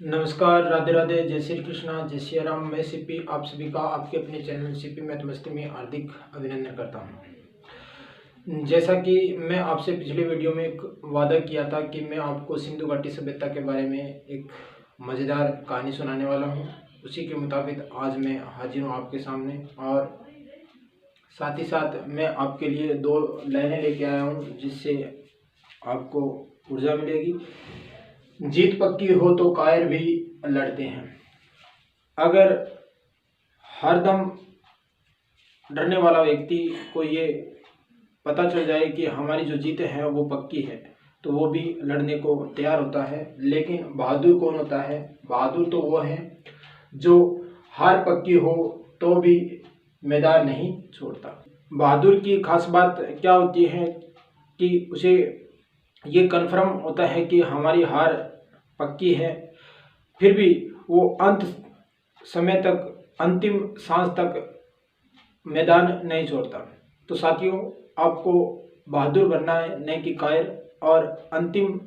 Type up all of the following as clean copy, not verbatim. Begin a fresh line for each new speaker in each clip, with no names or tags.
नमस्कार, राधे राधे, जय श्री कृष्णा, जय श्री राम। मैं सीपी आप सभी का आपके अपने चैनल सीपी मैथ मस्ती में हार्दिक अभिनंदन करता हूं। जैसा कि मैं आपसे पिछले वीडियो में एक वादा किया था कि मैं आपको सिंधु घाटी सभ्यता के बारे में एक मज़ेदार कहानी सुनाने वाला हूं, उसी के मुताबिक आज मैं हाजिर हूं आपके सामने। और साथ ही साथ मैं आपके लिए 2 लाइनें लेके आया हूं जिससे आपको ऊर्जा मिलेगी। जीत पक्की हो तो कायर भी लड़ते हैं। अगर हरदम डरने वाला व्यक्ति को ये पता चल जाए कि हमारी जो जीत है वो पक्की है, तो वो भी लड़ने को तैयार होता है। लेकिन बहादुर कौन होता है? बहादुर तो वो है जो हार पक्की हो तो भी मैदान नहीं छोड़ता। बहादुर की खास बात क्या होती है कि उसे ये कन्फर्म होता है कि हमारी हार पक्की है, फिर भी वो अंत समय तक, अंतिम सांस तक मैदान नहीं छोड़ता। तो साथियों, आपको बहादुर बनना है, न कि कायर, और अंतिम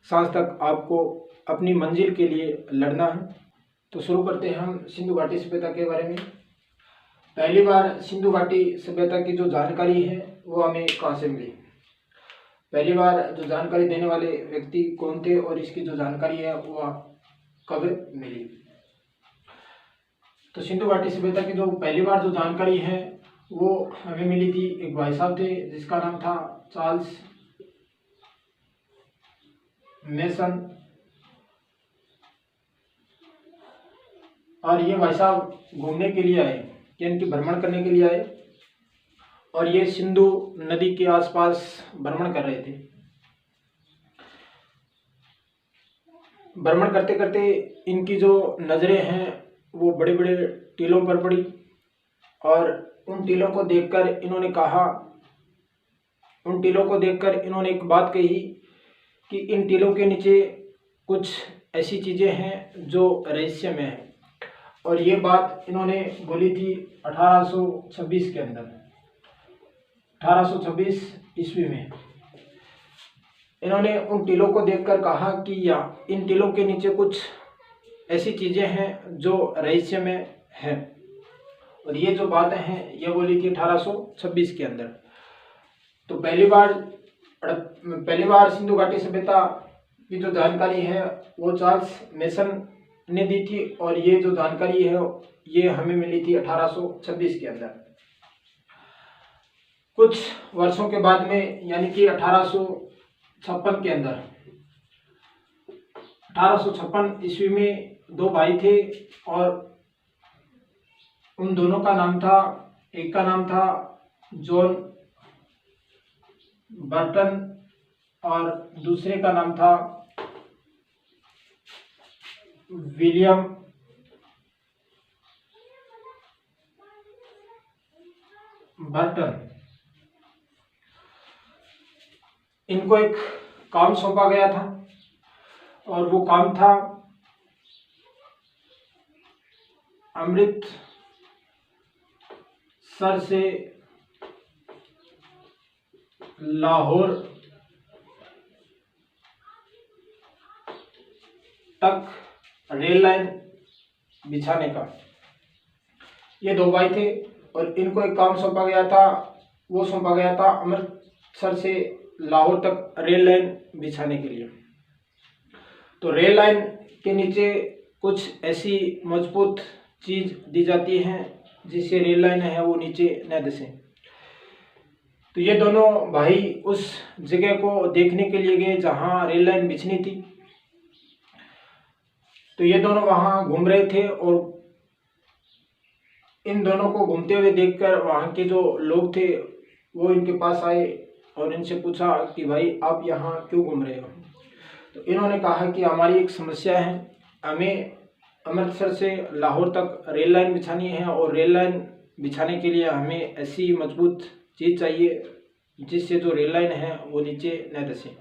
सांस तक आपको अपनी मंजिल के लिए लड़ना है। तो शुरू करते हैं हम सिंधु घाटी सभ्यता के बारे में। पहली बार सिंधु घाटी सभ्यता की जो जानकारी है वो हमें कहाँ से मिली? पहली बार जो जानकारी देने वाले व्यक्ति कौन थे और इसकी जो जानकारी है वो कब मिली? तो सिंधु घाटी सभ्यता की जो पहली बार जो जानकारी है वो हमें मिली थी, एक भाई साहब थे जिसका नाम था चार्ल्स मेसन। और ये भाई साहब घूमने के लिए आए, यानी कि भ्रमण करने के लिए आए, और ये सिंधु नदी के आसपास भ्रमण कर रहे थे। भ्रमण करते करते इनकी जो नज़रें हैं वो बड़े बड़े टीलों पर पड़ी, और उन टीलों को देखकर इन्होंने एक बात कही कि इन टीलों के नीचे कुछ ऐसी चीज़ें हैं जो रहस्यमय है। और ये बात इन्होंने बोली थी 1826 के अंदर, 1826 ईस्वी में। इन्होंने उन टीलों को देखकर कहा कि इन टीलों के नीचे कुछ ऐसी चीज़ें हैं जो रहस्यमय हैं। और ये जो बातें हैं ये बोली थी 1826 के अंदर। तो पहली बार सिंधु घाटी सभ्यता की जो जानकारी है वो चार्ल्स मेसन ने दी थी, और ये जो जानकारी है ये हमें मिली थी 1826 के अंदर। कुछ वर्षों के बाद में, यानी कि 1856 के अंदर, 1856 ईस्वी में 2 भाई थे, और उन दोनों का नाम था, एक का नाम था जॉन बर्टन और दूसरे का नाम था विलियम बर्टन। इनको एक काम सौंपा गया था, और वो काम था अमृतसर से लाहौर तक रेल लाइन बिछाने का। ये 2 भाई थे और इनको एक काम सौंपा गया था, वो सौंपा गया था अमृतसर से लाहौर तक रेल लाइन बिछाने के लिए। तो रेल लाइन के नीचे कुछ ऐसी मजबूत चीज़ दी जाती है जिससे रेल लाइन है वो नीचे न धंसे। तो ये दोनों भाई उस जगह को देखने के लिए गए जहाँ रेल लाइन बिछनी थी। तो ये दोनों वहाँ घूम रहे थे, और इन दोनों को घूमते हुए देखकर वहाँ के जो लोग थे वो इनके पास आए और इनसे पूछा कि भाई आप यहाँ क्यों घूम रहे हो? तो इन्होंने कहा कि हमारी एक समस्या है, हमें अमृतसर से लाहौर तक रेल लाइन बिछानी है, और रेल लाइन बिछाने के लिए हमें ऐसी मजबूत चीज़ चाहिए जिससे जो रेल लाइन है वो नीचे न धंसे।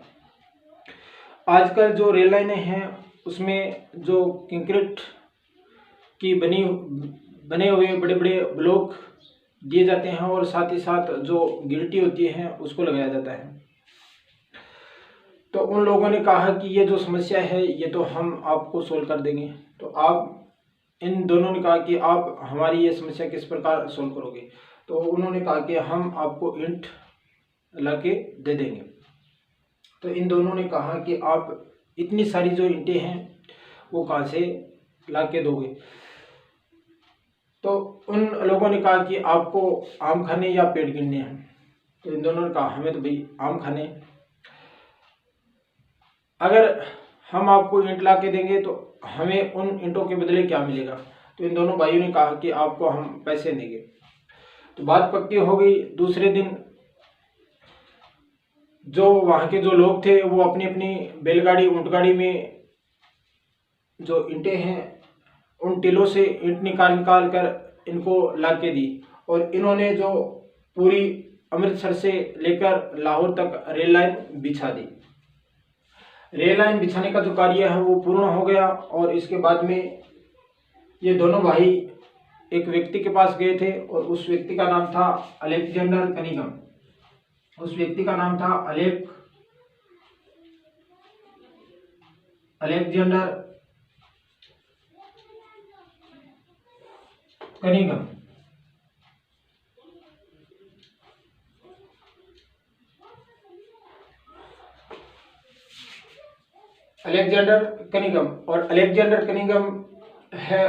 आजकल जो रेल लाइनें हैं उसमें जो कंक्रीट की बने हुए बड़े बड़े ब्लॉक दिए जाते हैं, और साथ ही साथ जो गिल्टी होती है उसको लगाया जाता है। तो उन लोगों ने कहा कि ये जो समस्या है ये तो हम आपको सोल्व कर देंगे। तो आप इन दोनों ने कहा कि आप हमारी ये समस्या किस प्रकार सोल्व करोगे। तो उन्होंने कहा कि हम आपको ईंट ला के दे देंगे। तो इन दोनों ने कहा कि आप इतनी सारी जो ईंटें हैं वो कहाँ से ला के दोगे। तो उन लोगों ने कहा कि आपको आम खाने या पेड़ गिनने हैं। तो इन दोनों ने कहा हमें तो भाई आम खाने, अगर हम आपको ईंट ला के देंगे तो हमें उन ईंटों के बदले क्या मिलेगा। तो इन दोनों भाइयों ने कहा कि आपको हम पैसे देंगे। तो बात पक्की हो गई। दूसरे दिन जो वहाँ के जो लोग थे वो अपनी अपनी बैलगाड़ी ऊँटगाड़ी में जो ईंटें हैं उन टीलों से ईंट निकाल कर इनको ला के दी। और इन्होंने जो पूरी अमृतसर से लेकर लाहौर तक रेल लाइन बिछा दी। रेल लाइन बिछाने का जो कार्य है वो पूर्ण हो गया। और इसके बाद में ये दोनों भाई एक व्यक्ति के पास गए थे और उस व्यक्ति का नाम था अलेक्जेंडर कनिंघम। उस व्यक्ति का नाम था अलेक्जेंडर कनिंघम। अलेक्जेंडर कनिंघम और अलेक्जेंडर कनिंघम है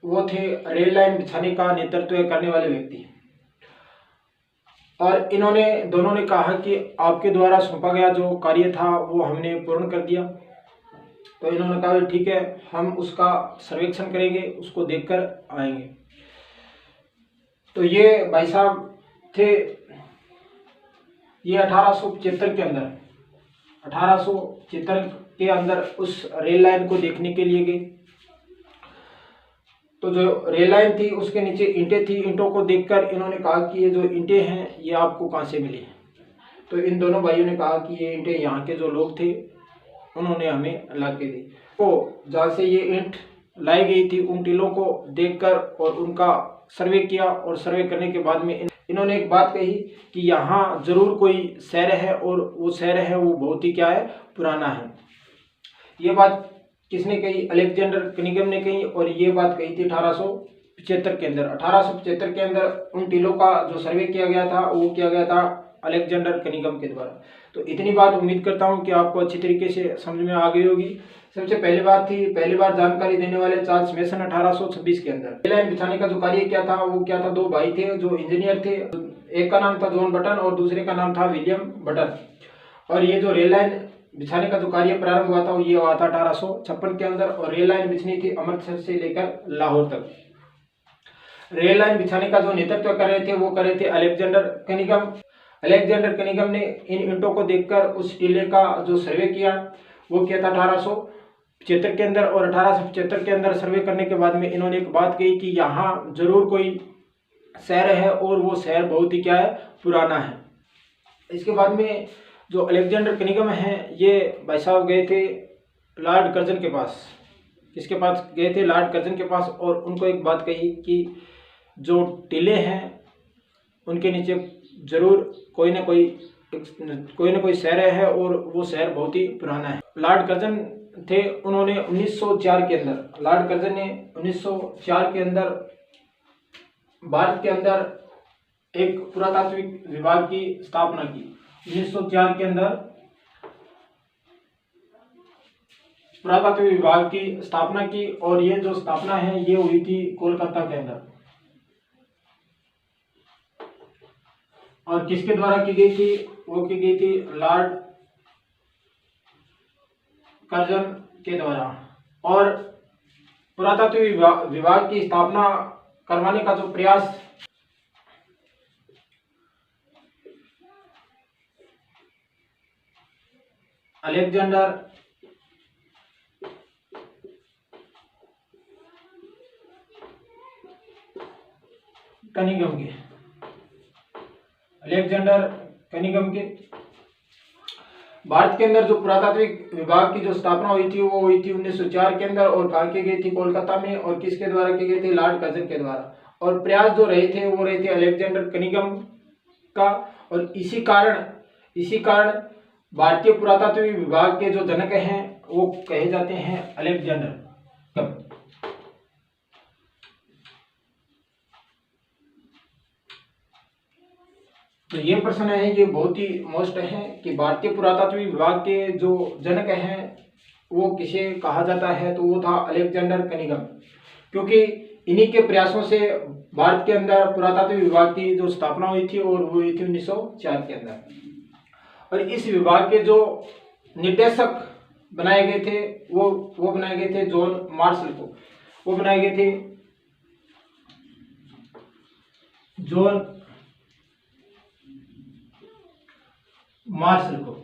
वो थे रेल लाइन बिछाने का नेतृत्व करने वाले व्यक्ति। और इन्होंने दोनों ने कहा कि आपके द्वारा सौंपा गया जो कार्य था वो हमने पूर्ण कर दिया। तो इन्होंने कहा ठीक है, हम उसका सर्वेक्षण करेंगे, उसको देखकर आएंगे। तो ये भाई साहब थे, ये 1875 के अंदर उस रेल लाइन को देखने के लिए गए। तो जो रेल लाइन थी उसके नीचे ईंटें थी। ईंटों को देखकर इन्होंने कहा कि ये जो ईंटें हैं ये आपको कहाँ से मिली। तो इन दोनों भाइयों ने कहा कि ये ईंटें यहाँ के जो लोग थे उन्होंने हमें ला के दी। तो जहाँ से ये ईंट लाई गई थी उन टीलों को देखकर और उनका सर्वे किया। और सर्वे करने के बाद में इन्होंने एक बात कही कि यहाँ जरूर कोई शहर है और वो शहर है वो बहुत ही क्या है, पुराना है। ये बात किसने कही? अलेक्जेंडर कनिंघम ने कही। और ये बात कही थी 1875 के अंदर। 1875 के अंदर उन टीलों का जो सर्वे किया गया था वो किया गया था अलेक्जेंडर कनिंघम के द्वारा। तो इतनी बात उम्मीद करता हूँ कि आपको अच्छी तरीके से समझ में आ गई होगी। सबसे पहली बात थी, पहली बार जानकारी देने वाले चार्ल्स मेसन 1826 के अंदर। रेल लाइन बिछाने का जो कार्य किया था वो क्या था, दो भाई थे जो इंजीनियर थे। एक का नाम था जॉन बटन और दूसरे का नाम था विलियम बटन। और ये जो रेल लाइन बिछाने का जो कार्य प्रारंभ हुआ था वो ये हुआ था 1856 के अंदर। और रेल लाइन बिछनी थी अमृतसर से लेकर लाहौर तक। रेल लाइन बिछाने का जो नेतृत्व कर रहे थे वो कर रहे थे अलेक्जेंडर कनिंघम। अलेक्जेंडर कनिंघम ने इन ईंटों को देखकर उस टीले का जो सर्वे किया वो किया था 1875 के अंदर। और 1875 के अंदर सर्वे करने के बाद में इन्होंने एक बात कही कि यहाँ जरूर कोई शहर है और वो शहर बहुत ही क्या है, पुराना है। इसके बाद में जो अलेक्जेंडर कनिंघम हैं ये भाई साहब गए थे लॉर्ड कर्जन के पास। किसके पास गए थे? लॉर्ड कर्जन के पास। और उनको एक बात कही कि जो टीले हैं उनके नीचे जरूर कोई ना कोई शहर है और वो शहर बहुत ही पुराना है। लॉर्ड कर्जन थे, उन्होंने 1904 के अंदर, लॉर्ड कर्जन ने 1904 के अंदर भारत के अंदर एक पुरातात्विक विभाग की स्थापना की। 1904 के अंदर पुरातात्विक विभाग की स्थापना की। और ये जो स्थापना है ये हुई थी कोलकाता के अंदर। और किसके द्वारा की गई थी? वो की गई थी लॉर्ड कर्जन के द्वारा। और पुरातात्विक विभाग की स्थापना करवाने का जो प्रयास अलेक्जेंडर कनिंघम के भारत के अंदर जो पुरातात्विक विभाग की जो स्थापना हुई थी वो हुई थी 1904 के अंदर। और कहाँ की गई थी? कोलकाता में। और किसके द्वारा की गई थी? लॉर्ड कर्जन के द्वारा। और प्रयास जो रहे थे वो रहे थे अलेक्जेंडर कनिंघम का। और इसी कारण भारतीय पुरातत्व विभाग के जो जनक हैं वो कहे जाते हैं अलेक्जेंडर। तो ये प्रश्न है, ये बहुत ही मोस्ट है कि भारतीय पुरातत्व विभाग के जो जनक हैं वो किसे कहा जाता है, तो वो था अलेक्जेंडर कनिंघम, क्योंकि इन्हीं के प्रयासों से भारत के अंदर पुरातत्व विभाग की जो स्थापना हुई थी और वो हुई थी 1904 के अंदर। और इस विभाग के जो निर्देशक बनाए गए थे वो बनाए गए थे जॉन मार्शल को। वो बनाए गए थे जॉन मार्शल को।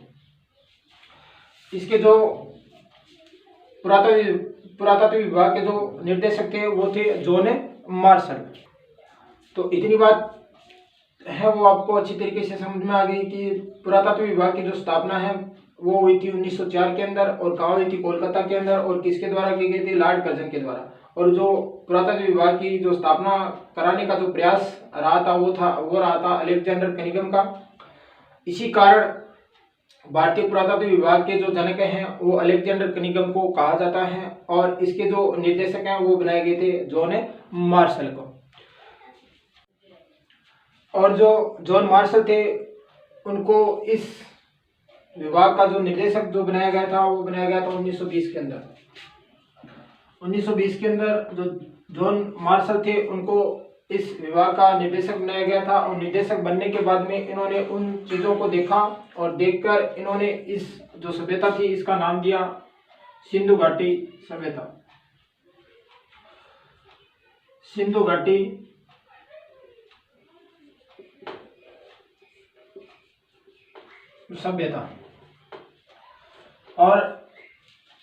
इसके जो पुरातत्व विभाग के जो निर्देशक थे वो थे जॉन मार्शल। तो इतनी बात है वो आपको अच्छी तरीके से समझ में आ गई कि पुरातत्व विभाग की जो स्थापना है वो हुई थी 1904 के अंदर, और कहाँ हुई थी, कोलकाता के अंदर, और किसके द्वारा की गई थी, लॉर्ड कर्जन के द्वारा। और जो पुरातत्व विभाग की जो स्थापना कराने का जो प्रयास रहा था वो रहा था अलेक्जेंडर कनिंघम का। इसी कारण भारतीय पुरातत्व विभाग के जो जनक हैं वो अलेक्जेंडर कनिंघम को कहा जाता है, और इसके जो निर्देशक हैं वो बनाए गए थे जॉन मार्शल को। और जो जॉन मार्शल थे उनको इस विभाग का जो निर्देशक जो बनाया गया था वो बनाया गया था 1920 के अंदर। 1920 के अंदर जो जॉन मार्शल थे उनको इस विभाग का निर्देशक बनाया गया था, और निर्देशक बनने के बाद में इन्होंने उन चीज़ों को देखा और देखकर इन्होंने इस जो सभ्यता थी इसका नाम दिया सिंधु घाटी सभ्यता। सिंधु घाटी सभ्यता। और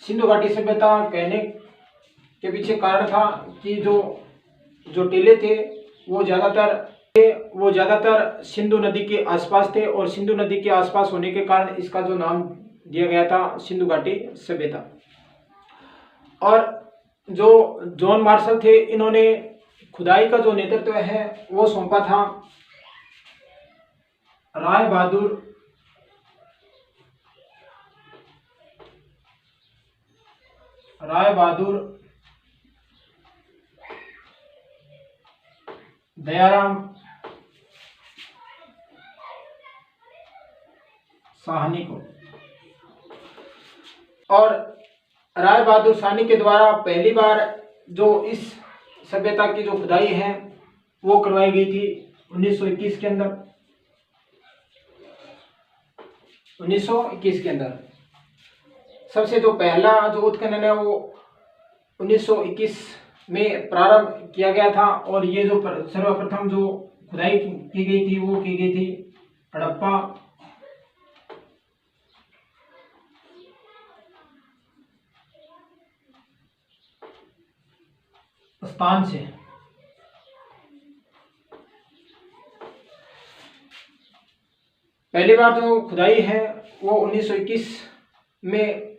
सिंधु घाटी सभ्यता कहने के पीछे कारण था कि जो टीले थे वो ज़्यादातर सिंधु नदी के आसपास थे, और सिंधु नदी के आसपास होने के कारण इसका जो नाम दिया गया था सिंधु घाटी सभ्यता। और जो जॉन मार्शल थे इन्होंने खुदाई का जो नेतृत्व है वो सौंपा था राय बहादुर दयाराम साहनी को। और राय बहादुर साहनी के द्वारा पहली बार जो इस सभ्यता की जो खुदाई है वो करवाई गई थी 1921 के अंदर। 1921 के अंदर सबसे जो पहला जो उत्खनन है वो 1921 में प्रारंभ किया गया था, और ये जो सर्वप्रथम जो खुदाई की गई थी वो की गई थी हड़प्पा स्थान से। पहली बार जो खुदाई है वो 1921 में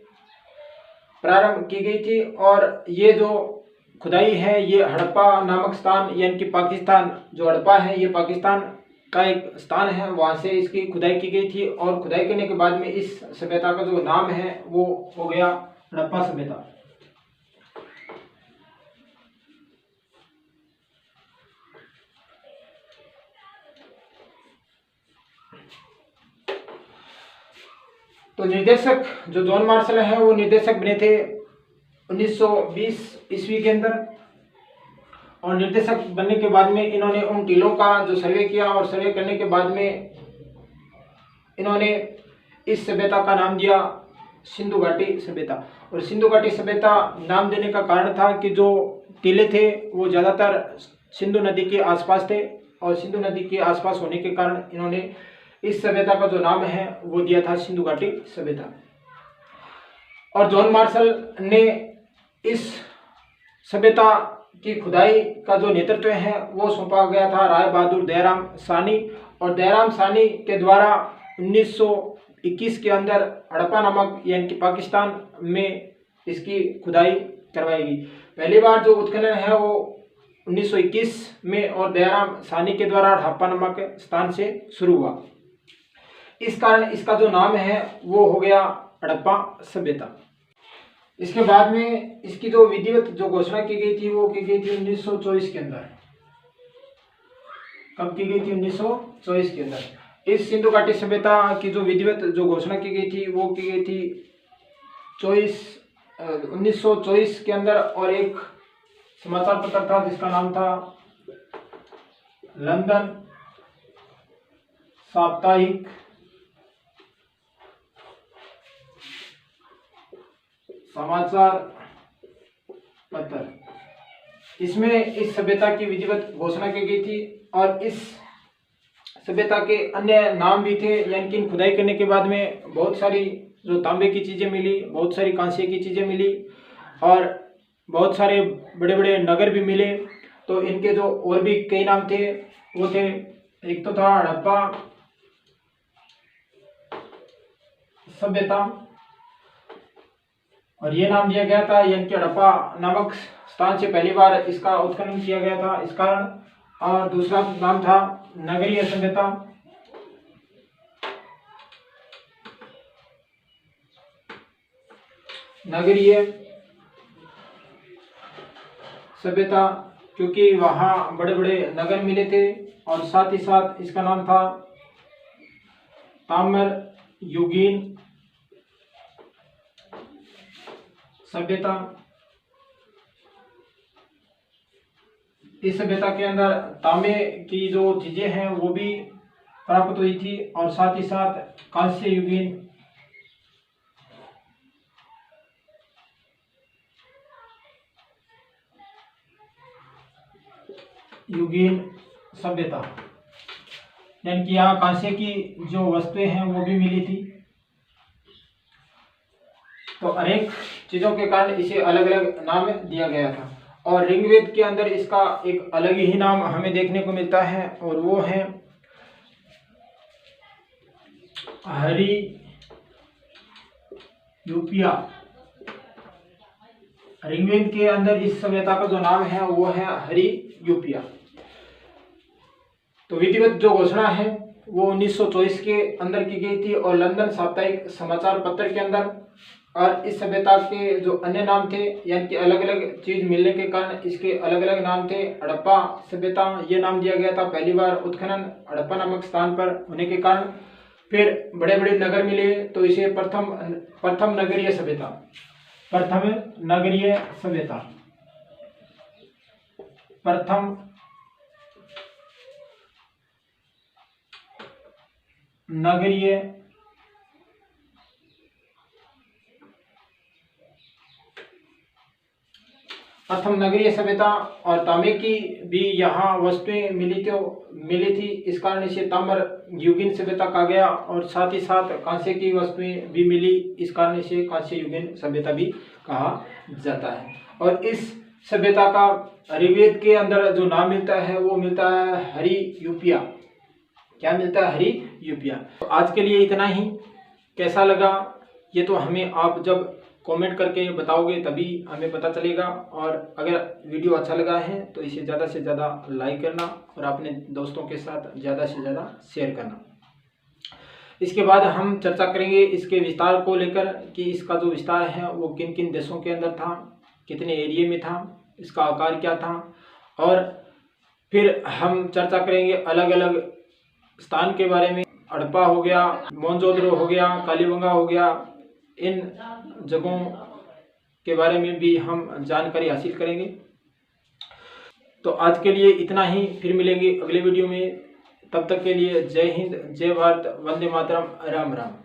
प्रारंभ की गई थी, और ये जो खुदाई है ये हड़प्पा नामक स्थान यानी कि पाकिस्तान, जो हड़प्पा है ये पाकिस्तान का एक स्थान है, वहाँ से इसकी खुदाई की गई थी। और खुदाई करने के बाद में इस सभ्यता का जो नाम है वो हो गया हड़प्पा सभ्यता। तो निर्देशक जो जॉन मार्शल हैं वो निर्देशक बने थे 1920 ईस्वी के अंदर, और निर्देशक बनने के बाद में इन्होंने उन टीलों का जो सर्वे किया, और सर्वे करने के बाद में इन्होंने इस सभ्यता का नाम दिया सिंधु घाटी सभ्यता। और सिंधु घाटी सभ्यता नाम देने का कारण था कि जो टीले थे वो ज़्यादातर सिंधु नदी के आसपास थे, और सिंधु नदी के आसपास होने के कारण इन्होंने इस सभ्यता का जो नाम है वो दिया था सिंधु घाटी सभ्यता। और जॉन मार्शल ने इस सभ्यता की खुदाई का जो नेतृत्व है वो सौंपा गया था राय बहादुर दयाराम साहनी, और दयाराम साहनी के द्वारा 1921 के अंदर हड़प्पा नामक यानी कि पाकिस्तान में इसकी खुदाई करवाई गई। पहली बार जो उत्खनन है वो 1921 में और दयाराम साहनी के द्वारा हड़प्पा नामक स्थान से शुरू हुआ। इस कारण इसका जो नाम है वो हो गया हड़प्पा सभ्यता। इसके बाद में इसकी जो विधिवत जो घोषणा की गई थी वो की गई थी 1924 के अंदर। कब की गई थी? 1924 के अंदर। इस सिंधु घाटी सभ्यता की जो विधिवत जो घोषणा की गई थी वो की गई थी 1924 के अंदर। और एक समाचार पत्र था जिसका नाम था लंदन साप्ताहिक समाचार पत्र। इसमें इस सभ्यता की विधिवत घोषणा की गई थी और इस सभ्यता के अन्य नाम भी थे, यानी कि खुदाई करने के बाद में बहुत सारी जो तांबे की चीज़ें मिली, बहुत सारी कांसे की चीज़ें मिली और बहुत सारे बड़े बड़े नगर भी मिले। तो इनके जो और भी कई नाम थे वो थे, एक तो था हड़प्पा सभ्यता और ये नाम दिया गया था, यानी कि हड़प्पा नामक स्थान से पहली बार इसका उत्खनन किया गया था इस कारण। और दूसरा नाम था नगरीय सभ्यता। नगरीय सभ्यता क्योंकि वहाँ बड़े बड़े नगर मिले थे। और साथ ही साथ इसका नाम था ताम्र युगीन सभ्यता। इस सभ्यता के अंदर तांबे की जो चीजें हैं वो भी प्राप्त हुई थी और साथ ही साथ कांस्य युगीन सभ्यता, यानी कि यहाँ कांसे की जो वस्तुएं हैं वो भी मिली थी। तो अनेक चीजों के कारण इसे अलग अलग नाम दिया गया था। और ऋग्वेद के अंदर इसका एक अलग ही नाम हमें देखने को मिलता है और वो है हरि यूपिया। ऋग्वेद के अंदर इस सभ्यता का जो नाम है वो है हरि यूपिया। तो विधिवत जो घोषणा है वो 1924 के अंदर की गई थी और लंदन साप्ताहिक समाचार पत्र के अंदर। और इस सभ्यता के जो अन्य नाम थे, यानी कि अलग अलग चीज मिलने के कारण इसके अलग अलग नाम थे। हड़प्पा सभ्यता ये नाम दिया गया था, पहली बार उत्खनन हड़प्पा नामक स्थान पर होने के कारण। फिर बड़े बड़े नगर मिले तो इसे प्रथम नगरीय सभ्यता, प्रथम नगरीय सभ्यता, प्रथम नगरीय प्रथम नगरीय सभ्यता। और तांबे की भी यहाँ वस्तुएं मिली थी, इस कारण इसे ताम्र युगीन सभ्यता कहा गया। और साथ ही साथ कांसे की वस्तुएं भी मिली, इस कारण इसे कांस्य युगीन सभ्यता भी कहा जाता है। और इस सभ्यता का ऋग्वेद के अंदर जो नाम मिलता है वो मिलता है हरि यूपिया। क्या मिलता है? हरि यूपिया। तो आज के लिए इतना ही। कैसा लगा ये तो हमें आप जब कमेंट करके बताओगे तभी हमें पता चलेगा। और अगर वीडियो अच्छा लगा है तो इसे ज़्यादा से ज़्यादा लाइक करना और अपने दोस्तों के साथ ज़्यादा से ज़्यादा शेयर करना। इसके बाद हम चर्चा करेंगे इसके विस्तार को लेकर कि इसका जो विस्तार है वो किन किन देशों के अंदर था, कितने एरिया में था, इसका आकार क्या था। और फिर हम चर्चा करेंगे अलग अलग स्थान के बारे में। हड़प्पा हो गया, मोहनजोदड़ो हो गया, कालीबंगा हो गया, इन जगहों के बारे में भी हम जानकारी हासिल करेंगे। तो आज के लिए इतना ही, फिर मिलेंगे अगले वीडियो में। तब तक के लिए जय हिंद, जय भारत, वंदे मातरम, राम राम।